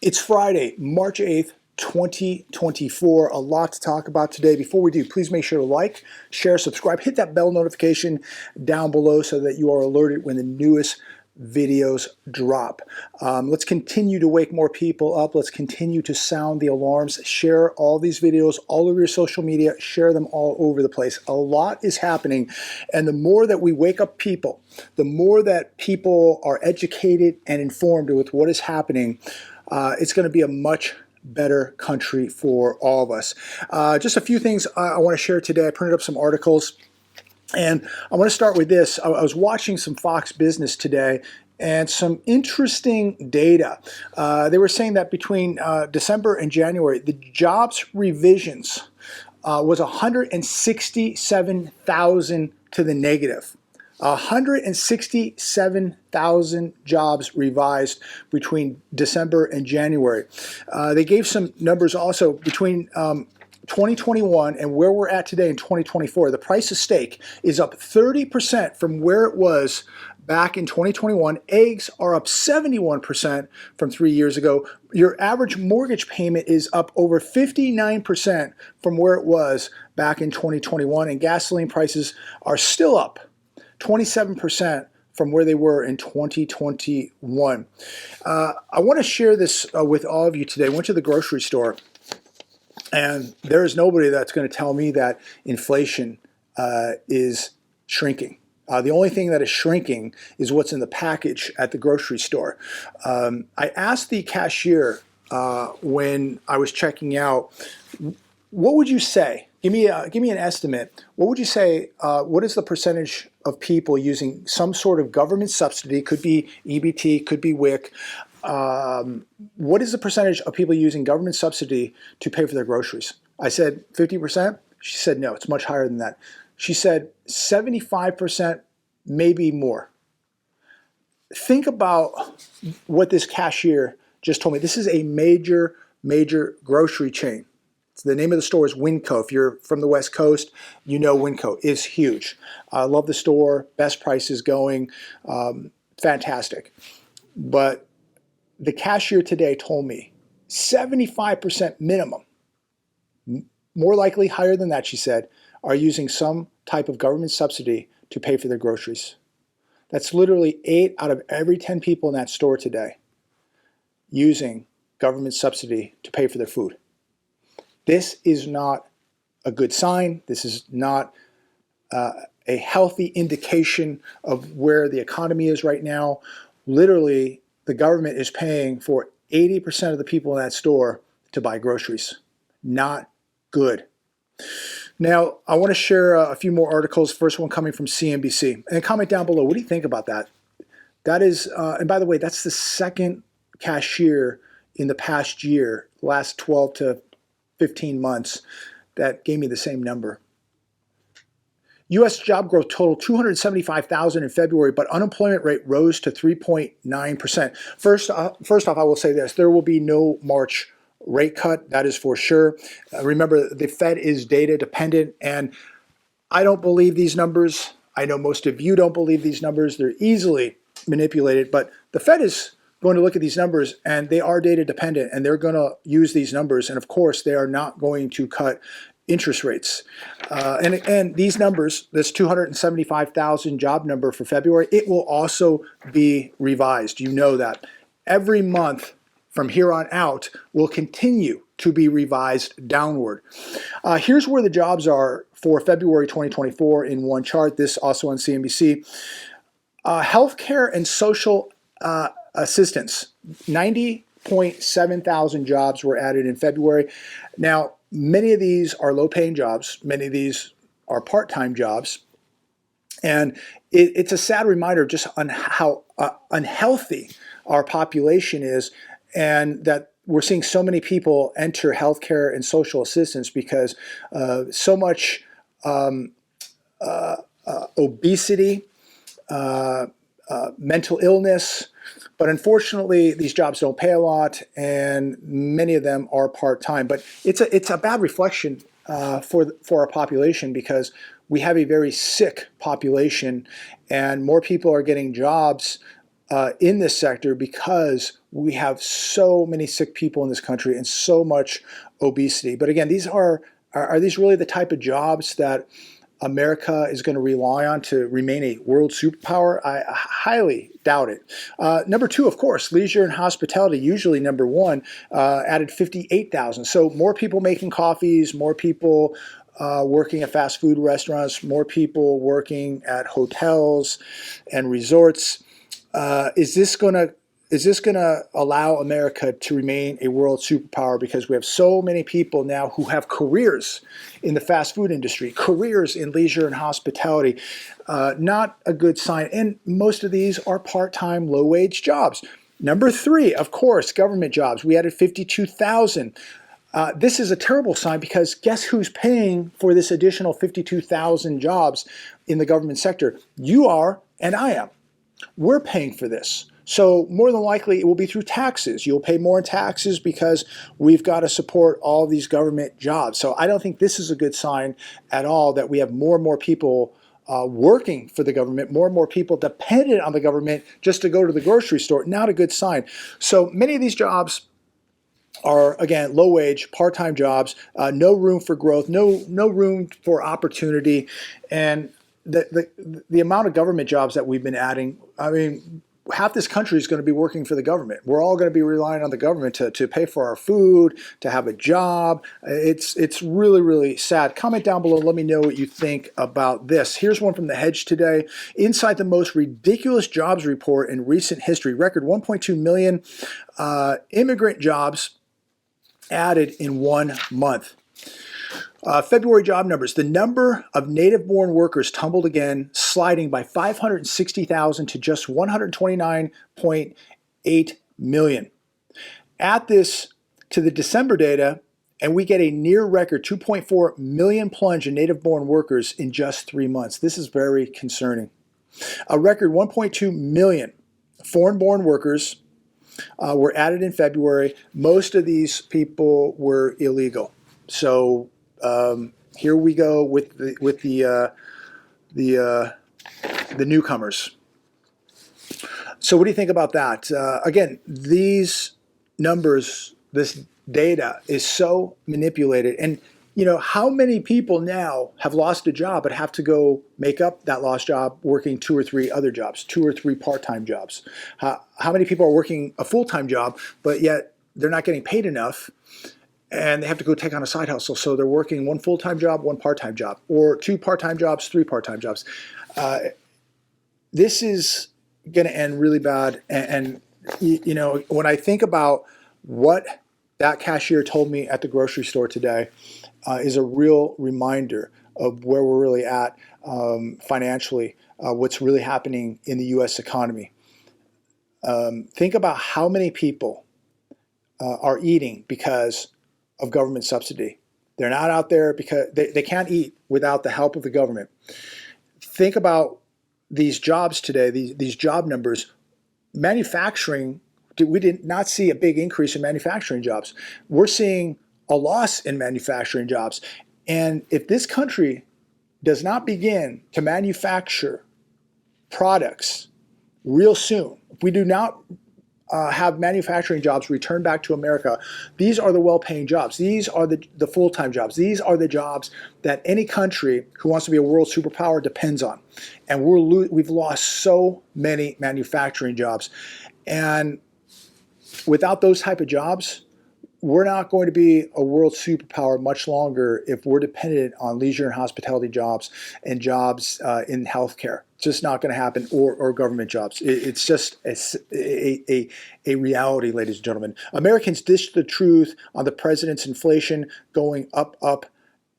It's Friday, March 8th, 2024. A lot to talk about today. Before we do, please make sure to like, share, subscribe, hit that bell notification down below so that you are alerted when the newest videos drop. Let's continue to wake more people up. Let's continue to sound the alarms. Share all these videos all over your social media. Share them all over the place. A lot is happening, and the more that we wake up people, the more that people are educated and informed with what is happening, it's going to be a much better country for all of us. Just a few things I want to share today. I printed up some articles, and I want to start with this. I was watching some Fox Business today and some interesting data. They were saying that between December and January, the jobs revisions was 167,000 to the negative. 167,000 jobs revised between December and January. They gave some numbers also between 2021 and where we're at today in 2024. The price of steak is up 30% from where it was back in 2021. Eggs are up 71% from 3 years ago. Your average mortgage payment is up over 59% from where it was back in 2021. And gasoline prices are still up 27% from where they were in 2021. I want to share this with all of you today. I went to the grocery store, and there is nobody that's going to tell me that inflation is shrinking. The only thing that is shrinking is what's in the package at the grocery store. I asked the cashier when I was checking out, what would you say? Give me an estimate. What would you say? What is the percentage of people using some sort of government subsidy? Could be EBT, could be WIC. What is the percentage of people using government subsidy to pay for their groceries? I said 50%. She said no, it's much higher than that. She said 75%, maybe more. Think about what this cashier just told me. This is a major grocery chain. The name of the store is Winco. If you're from the West Coast, you know Winco is huge. I love the store, best prices going, fantastic. But the cashier today told me 75% minimum, more likely higher than that, she said, are using some type of government subsidy to pay for their groceries. That's literally 8 out of every 10 people in that store today using government subsidy to pay for their food. This is not a good sign. This is not a healthy indication of where the economy is right now. Literally, the government is paying for 80% of the people in that store to buy groceries. Not good. Now, I want to share a few more articles. First one coming from CNBC. And comment down below, what do you think about that? That is, and by the way, that's the second cashier in the past year, last 12 to 15 months, that gave me the same number. U.S. job growth totaled 275,000 in February, but unemployment rate rose to 3.9%. First off, I will say this. There will be no March rate cut. That is for sure. Remember, the Fed is data dependent, and I don't believe these numbers. I know most of you don't believe these numbers. They're easily manipulated, but the Fed is going to look at these numbers, and they are data dependent, and they're going to use these numbers. And of course, they are not going to cut interest rates. And these numbers, this 275,000 job number for February, it will also be revised. You know that. Every month from here on out will continue to be revised downward. Here's where the jobs are for February 2024 in one chart. This also on CNBC. Healthcare and social assistance, 90.7 thousand jobs were added in February. Now, many of these are low-paying jobs. Many of these are part-time jobs. And it's a sad reminder just on how unhealthy our population is, and that we're seeing so many people enter healthcare and social assistance because so much obesity, mental illness. But unfortunately, these jobs don't pay a lot, and many of them are part-time. But it's a bad reflection for our population, because we have a very sick population, and more people are getting jobs in this sector because we have so many sick people in this country and so much obesity. But again, these are these really the type of jobs that America is going to rely on to remain a world superpower? I highly doubt it. Number two, of course, leisure and hospitality, usually number one, added 58,000. So more people making coffees, more people working at fast food restaurants, more people working at hotels and resorts. Is this going to allow America to remain a world superpower? Because we have so many people now who have careers in the fast food industry, careers in leisure and hospitality. Not a good sign. And most of these are part-time, low-wage jobs. Number three, of course, government jobs. We added 52,000. This is a terrible sign because guess who's paying for this additional 52,000 jobs in the government sector? You are, and I am. We're paying for this. So more than likely, it will be through taxes. You'll pay more in taxes because we've got to support all these government jobs. So I don't think this is a good sign at all that we have more and more people working for the government, more and more people dependent on the government just to go to the grocery store. Not a good sign. So many of these jobs are, again, low wage, part-time jobs, no room for growth, no room for opportunity. And the amount of government jobs that we've been adding, I mean, half this country is going to be working for the government. We're all going to be relying on the government to pay for our food, to have a job. It's really, really sad. Comment down below. Let me know what you think about this. Here's one from The Hedge today. Inside the most ridiculous jobs report in recent history. Record 1.2 million immigrant jobs added in 1 month. February job numbers. The number of native-born workers tumbled again, sliding by 560,000 to just 129.8 million. Add this to the December data, and we get a near-record 2.4 million plunge in native-born workers in just 3 months. This is very concerning. A record 1.2 million foreign-born workers were added in February. Most of these people were illegal. So here we go with the newcomers. So what do you think about that? Again, these numbers, this data is so manipulated. And you know, how many people now have lost a job but have to go make up that lost job working 2 or 3 other jobs, 2 or 3 part-time jobs? How many people are working a full-time job but yet they're not getting paid enough and they have to go take on a side hustle? So they're working 1 full-time job, 1 part-time job, or 2 part-time jobs, 3 part-time jobs. This is going to end really bad. And you know, when I think about what that cashier told me at the grocery store today, is a real reminder of where we're really at financially, what's really happening in the U.S. economy. Think about how many people are eating because of government subsidy. They're not out there because they can't eat without the help of the government. Think about these jobs today, these job numbers. Manufacturing, we did not see a big increase in manufacturing jobs. We're seeing a loss in manufacturing jobs. And if this country does not begin to manufacture products real soon, if we do not have manufacturing jobs return back to America, these are the well-paying jobs. These are the full-time jobs. These are the jobs that any country who wants to be a world superpower depends on. And we've lost so many manufacturing jobs. And without those type of jobs, we're not going to be a world superpower much longer if we're dependent on leisure and hospitality jobs and jobs in healthcare. It's just not going to happen, or government jobs. It's just a reality, ladies and gentlemen. Americans dish the truth on the president's inflation going up, up,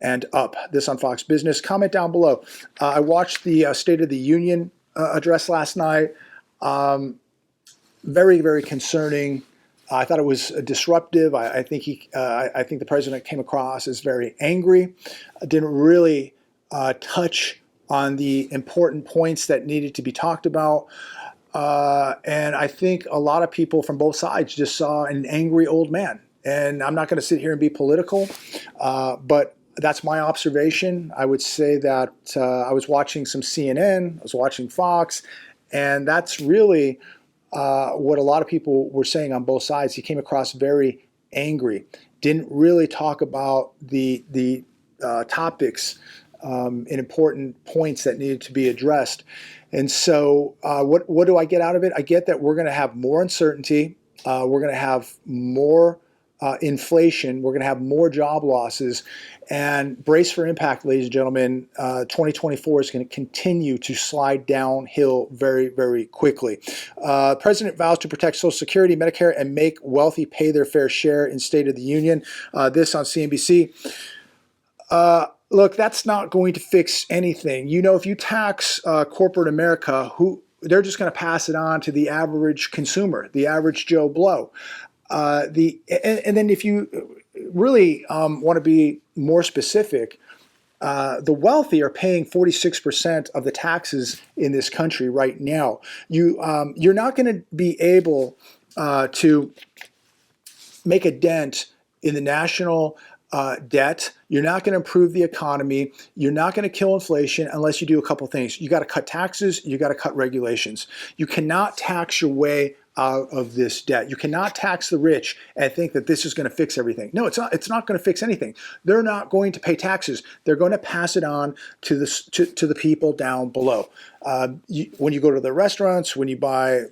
and up. This on Fox Business. Comment down below. I watched the State of the Union address last night. Very, very concerning. I thought it was disruptive. I think the president came across as very angry. Didn't really touch on the important points that needed to be talked about. And I think a lot of people from both sides just saw an angry old man. And I'm not going to sit here and be political, but that's my observation. I would say that I was watching some CNN, I was watching Fox, and that's really what a lot of people were saying on both sides. He came across very angry. Didn't really talk about the topics and important points that needed to be addressed. And so, what do I get out of it? I get that we're going to have more uncertainty. We're going to have more inflation. We're going to have more job losses. And brace for impact, ladies and gentlemen. 2024 is going to continue to slide downhill very, very quickly. President vows to protect Social Security, Medicare, and make wealthy pay their fair share in State of the Union. This on CNBC. Look, that's not going to fix anything. You know, if you tax corporate America, they're just going to pass it on to the average consumer, the average Joe Blow. And then if you really want to be more specific, the wealthy are paying 46% of the taxes in this country right now. You're not going to be able to make a dent in the national debt. You're not going to improve the economy. You're not going to kill inflation unless you do a couple things. You got to cut taxes. You got to cut regulations. You cannot tax your way out of this debt. You cannot tax the rich and think that this is going to fix everything. No, it's not. It's not going to fix anything. They're not going to pay taxes. They're going to pass it on to the people down below. When you go to the restaurants, when you buy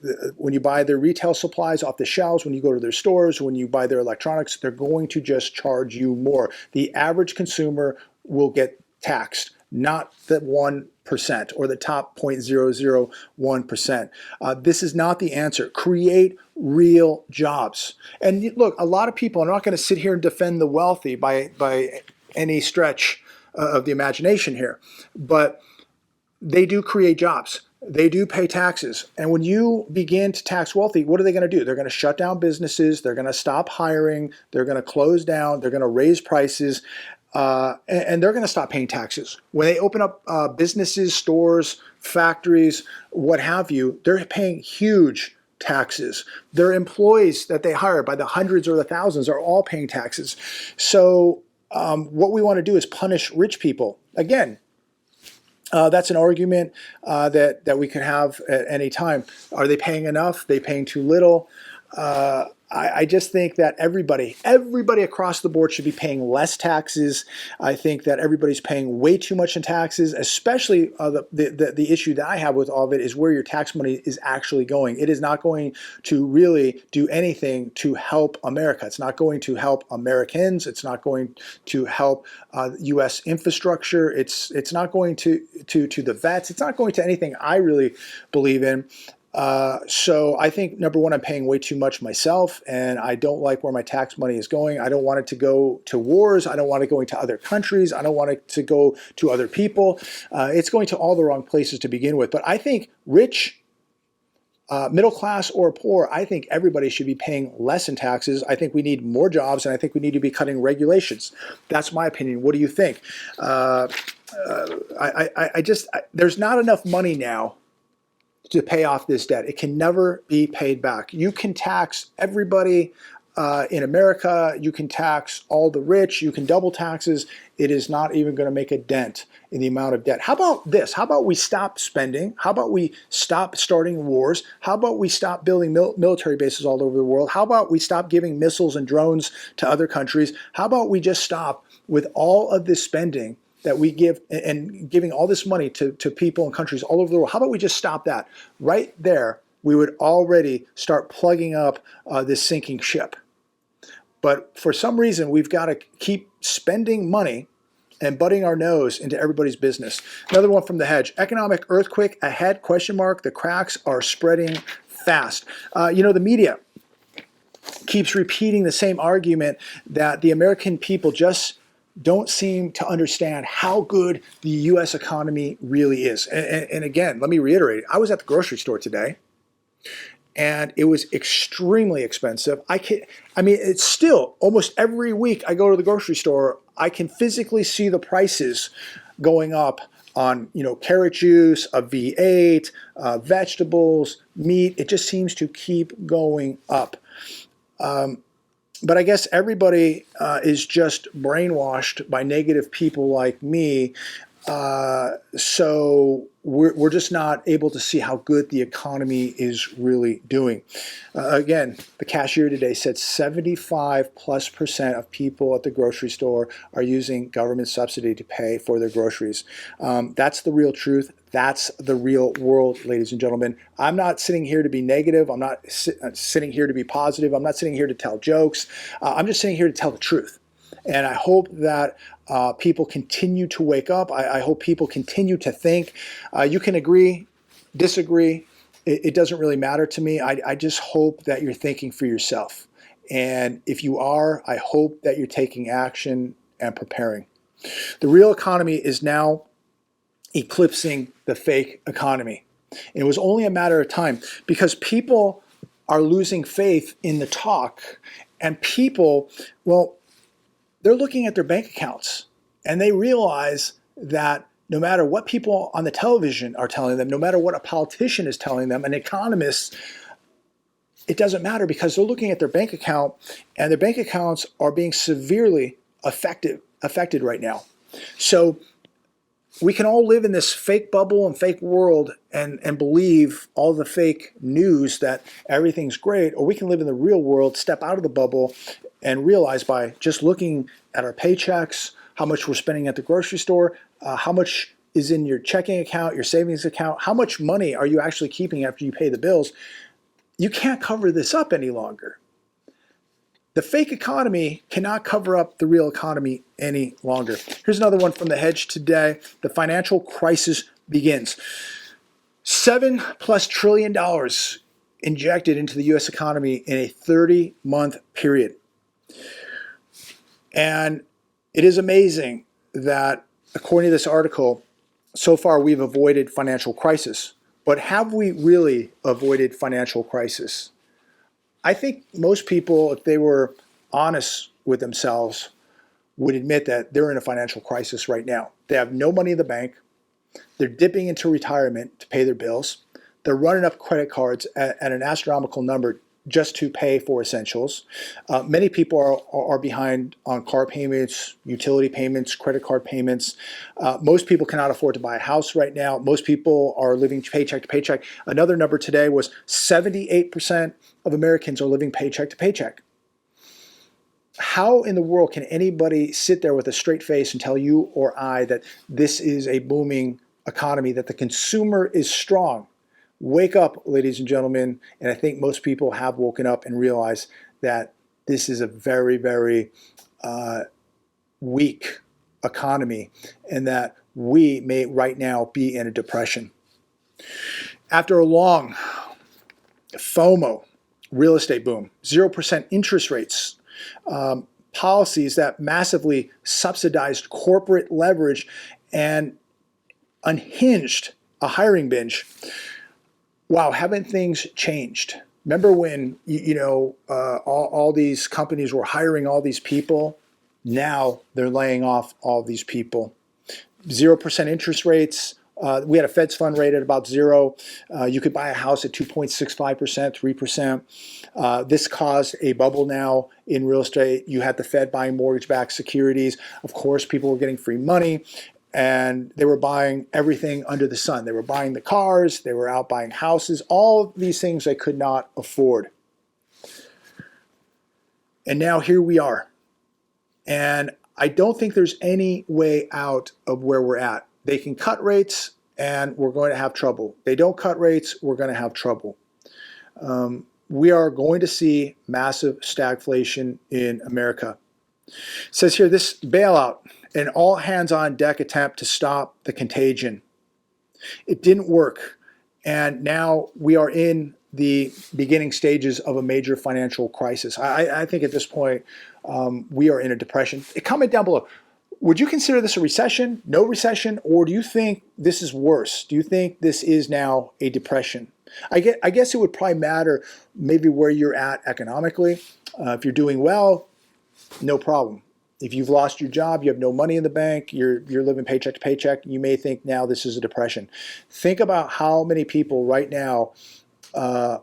their retail supplies off the shelves, when you go to their stores, when you buy their electronics, they're going to just charge you more. The average consumer will get taxed, not the 1% or the top 0.001%. This is not the answer. Create real jobs. And look, a lot of people are not going to sit here and defend the wealthy by any stretch of the imagination here, but they do create jobs. They do pay taxes. And when you begin to tax wealthy, what are they going to do? They're going to shut down businesses. They're going to stop hiring. They're going to close down. They're going to raise prices. And they're going to stop paying taxes. When they open up businesses, stores, factories, what have you, they're paying huge taxes. Their employees that they hire by the hundreds or the thousands are all paying taxes. So what we want to do is punish rich people. Again, that's an argument that we could have at any time. Are they paying enough? Are they paying too little? I just think that everybody across the board should be paying less taxes. I think that everybody's paying way too much in taxes, especially the issue that I have with all of it is where your tax money is actually going. It is not going to really do anything to help America. It's not going to help Americans. It's not going to help U.S. infrastructure. It's not going to the vets. It's not going to anything I really believe in. So I think, number one, I'm paying way too much myself, and I don't like where my tax money is going. I don't want it to go to wars. I don't want it going to other countries. I don't want it to go to other people. It's going to all the wrong places to begin with. But I think rich, middle class or poor, I think everybody should be paying less in taxes. I think we need more jobs, and I think we need to be cutting regulations. That's my opinion. What do you think? There's not enough money now to pay off this debt. It can never be paid back. You can tax everybody in America. You can tax all the rich. You can double taxes. It is not even going to make a dent in the amount of debt. How about this? How about we stop spending? How about we stop starting wars? How about we stop building military bases all over the world? How about we stop giving missiles and drones to other countries? How about we just stop with all of this spending that we give and giving all this money to people and countries all over the world? How about we just stop that? Right there, we would already start plugging up this sinking ship. But for some reason, we've got to keep spending money and butting our nose into everybody's business. Another one from The Hedge. Economic earthquake ahead, question mark. The cracks are spreading fast. The media keeps repeating the same argument that the American people just don't seem to understand how good the U.S. economy really is. And again, let me reiterate, I was at the grocery store today, and it was extremely expensive. It's still almost every week I go to the grocery store, I can physically see the prices going up on, carrot juice, a V8, vegetables, meat. It just seems to keep going up. But I guess everybody is just brainwashed by negative people like me So we're just not able to see how good the economy is really doing. Again, the cashier today said 75+% of people at the grocery store are using government subsidy to pay for their groceries. That's the real truth. That's the real world, ladies and gentlemen. I'm not sitting here to be negative. I'm not sitting here to be positive. I'm not sitting here to tell jokes. I'm just sitting here to tell the truth. And I hope that people continue to wake up. I hope people continue to think. You can agree, disagree. It doesn't really matter to me. I just hope that you're thinking for yourself. And if you are, I hope that you're taking action and preparing. The real economy is now eclipsing the fake economy. And it was only a matter of time because people are losing faith in the talk. And people, well, they're looking at their bank accounts and they realize that no matter what people on the television are telling them, no matter what a politician is telling them, an economist, it doesn't matter because they're looking at their bank account and their bank accounts are being severely affected right now. So we can all live in this fake bubble and fake world and believe all the fake news that everything's great, or we can live in the real world, step out of the bubble, and realize by just looking at our paychecks, how much we're spending at the grocery store, how much is in your checking account, your savings account, how much money are you actually keeping after you pay the bills. You can't cover this up any longer. The fake economy cannot cover up the real economy any longer. Here's another one from The Hedge today. The financial crisis begins. $7+ trillion injected into the U.S. economy in a 30-month period. And it is amazing that, according to this article, so far we've avoided financial crisis. But have we really avoided financial crisis? I think most people, if they were honest with themselves, would admit that they're in a financial crisis right now. They have no money in the bank. They're dipping into retirement to pay their bills. They're running up credit cards at an astronomical number just to pay for essentials. Many people are behind on car payments, utility payments, credit card payments. Most people cannot afford to buy a house right now. Most people are living paycheck to paycheck. Another number today was 78% of Americans are living paycheck to paycheck. How in the world can anybody sit there with a straight face and tell you or I that this is a booming economy, that the consumer is strong? Wake up, ladies and gentlemen. And I think most people have woken up and realized that this is a very, very weak economy and that we may right now be in a depression. After a long FOMO real estate boom, 0% interest rates, policies that massively subsidized corporate leverage and unhinged a hiring binge. Wow, haven't things changed? Remember when all these companies were hiring all these people? Now they're laying off all these people. 0% interest rates. We had a Fed's fund rate at about 0. You could buy a house at 2.65%, 3%. This caused a bubble now in real estate. You had the Fed buying mortgage-backed securities. Of course, people were getting free money. And they were buying everything under the sun. They were buying the cars. They were out buying houses. All these things they could not afford. And now here we are. And I don't think there's any way out of where we're at. They can cut rates and we're going to have trouble. They don't cut rates, we're going to have trouble. We are going to see massive stagflation in America. It says here, this bailout, an all hands on deck attempt to stop the contagion. It didn't work. And now we are in the beginning stages of a major financial crisis. I think at this point, we are in a depression. Comment down below. Would you consider this a recession, no recession, or do you think this is worse? Do you think this is now a depression? I guess it would probably matter maybe where you're at economically. If you're doing well, no problem. If you've lost your job, you have no money in the bank, you're living paycheck to paycheck, you may think now this is a depression. Think about how many people right now are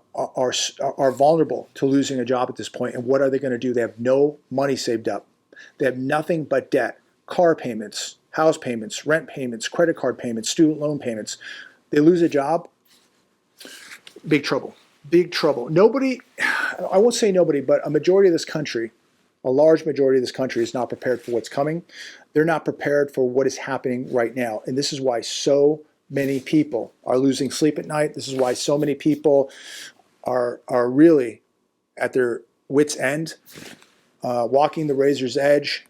vulnerable to losing a job at this point, and what are they going to do? They have no money saved up. They have nothing but debt, car payments, house payments, rent payments, credit card payments, student loan payments. They lose a job, big trouble, big trouble. Nobody, I won't say nobody, but a majority of this country, a large majority of this country is not prepared for what's coming. They're not prepared for what is happening right now. And this is why so many people are losing sleep at night. This is why so many people are really at their wits' end, walking the razor's edge.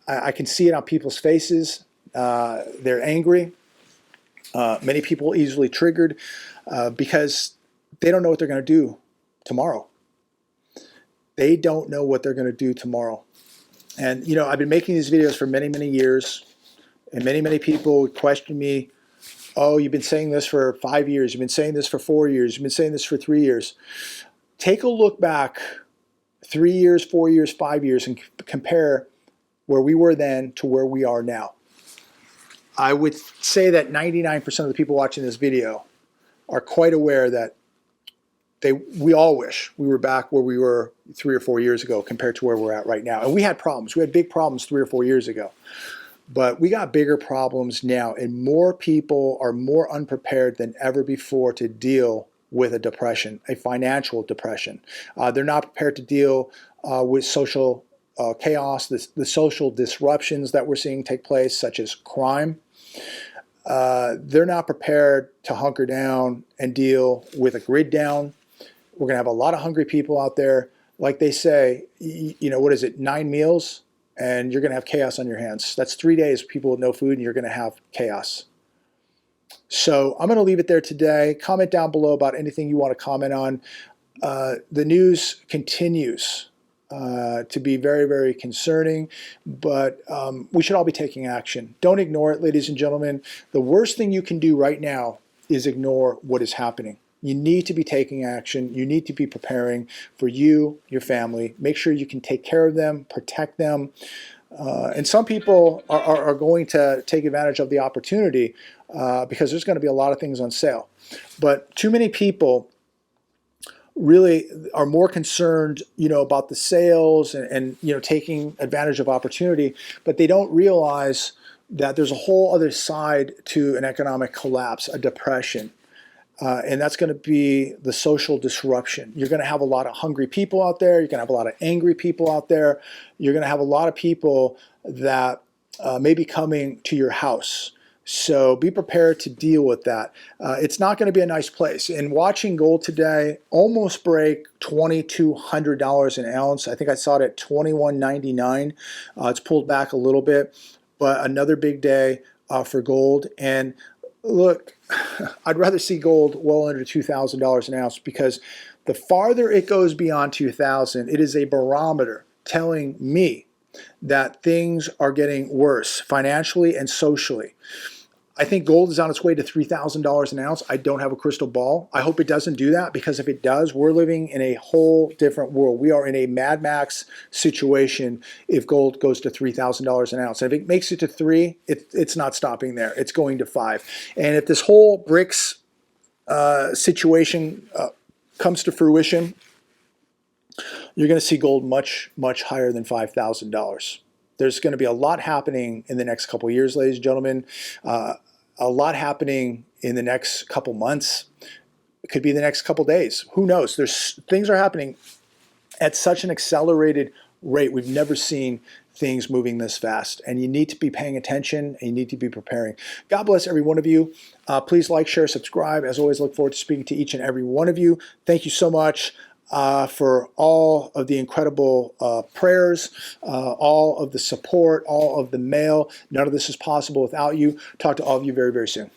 I can see it on people's faces. They're angry. Many people easily triggered because they don't know what they're going to do tomorrow. They don't know what they're going to do tomorrow. And, you know, I've been making these videos for many, many years, and many, many people would question me, oh, you've been saying this for 5 years, you've been saying this for 4 years, you've been saying this for 3 years. Take a look back 3 years, 4 years, 5 years, and compare where we were then to where we are now. I would say that 99% of the people watching this video are quite aware that we all wish we were back where we were 3 or 4 years ago compared to where we're at right now. And we had problems. We had big problems 3 or 4 years ago. But we got bigger problems now, and more people are more unprepared than ever before to deal with a depression, a financial depression. They're not prepared to deal with social chaos, the social disruptions that we're seeing take place, such as crime. They're not prepared to hunker down and deal with a grid down. We're going to have a lot of hungry people out there. Like they say, you know, what is it, 9 meals, and you're going to have chaos on your hands. That's 3 days, people with no food, and you're going to have chaos. So I'm going to leave it there today. Comment down below about anything you want to comment on. The news continues to be very, very concerning, but we should all be taking action. Don't ignore it, ladies and gentlemen. The worst thing you can do right now is ignore what is happening. You need to be taking action. You need to be preparing for you, your family. Make sure you can take care of them, protect them. And some people are going to take advantage of the opportunity because there's going to be a lot of things on sale. But too many people really are more concerned, you know, about the sales and you know, taking advantage of opportunity, but they don't realize that there's a whole other side to an economic collapse, a depression. And that's going to be the social disruption. You're going to have a lot of hungry people out there. You're going to have a lot of angry people out there. You're going to have a lot of people that may be coming to your house. So be prepared to deal with that. It's not going to be a nice place. And watching gold today almost break $2,200 an ounce. I think I saw it at $21.99. It's pulled back a little bit, but another big day for gold. And look, I'd rather see gold well under $2,000 an ounce, because the farther it goes beyond 2,000, it is a barometer telling me that things are getting worse financially and socially. I think gold is on its way to $3,000 an ounce. I don't have a crystal ball. I hope it doesn't do that, because if it does, we're living in a whole different world. We are in a Mad Max situation if gold goes to $3,000 an ounce. And if it makes it to 3, it's not stopping there. It's going to 5. And if this whole BRICS situation comes to fruition, you're going to see gold much, much higher than $5,000. There's going to be a lot happening in the next couple of years, ladies and gentlemen. A lot happening in the next couple months. It could be the next couple days. Who knows? Things are happening at such an accelerated rate. We've never seen things moving this fast. And you need to be paying attention, and you need to be preparing. God bless every one of you. Please like, share, subscribe. As always, look forward to speaking to each and every one of you. Thank you so much for all of the incredible prayers, all of the support, all of the mail. None of this is possible without you. Talk to all of you very, very soon.